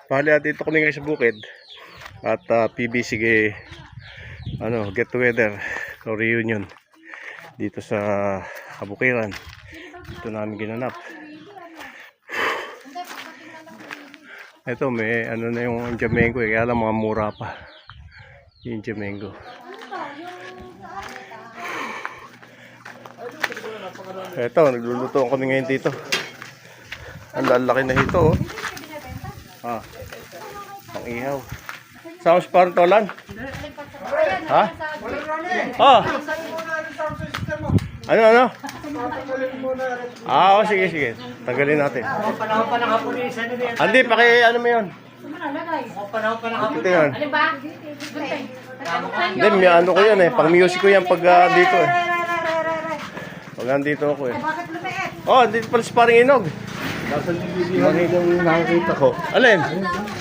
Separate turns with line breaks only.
Bali at dito kami ngayon sa bukid. At PBC get together o reunion dito sa Kabukiran. Dito namin ginanap. Ito may na yung Jamengo kaya lang mga mura pa. Yung Jamengo. Ito, nagluluto kami ngayon dito. Ang lalaki na ito, oh. Pang ihaw. Saan si parang tolan? Ha? Ano? Sige. Tanggalin natin.
Panahon pa ng hapon yung isa nila.
Andi, ano mo yun?
Panahon pa ng hapon.
Ito yun.
Ano ba?
Hindi, may ko yan eh. Pang music ko yan pag dito eh. Pag andito ako eh.
Bakit lumiit?
Oh, dito pala si parang inog. Nakikita ko. Alin?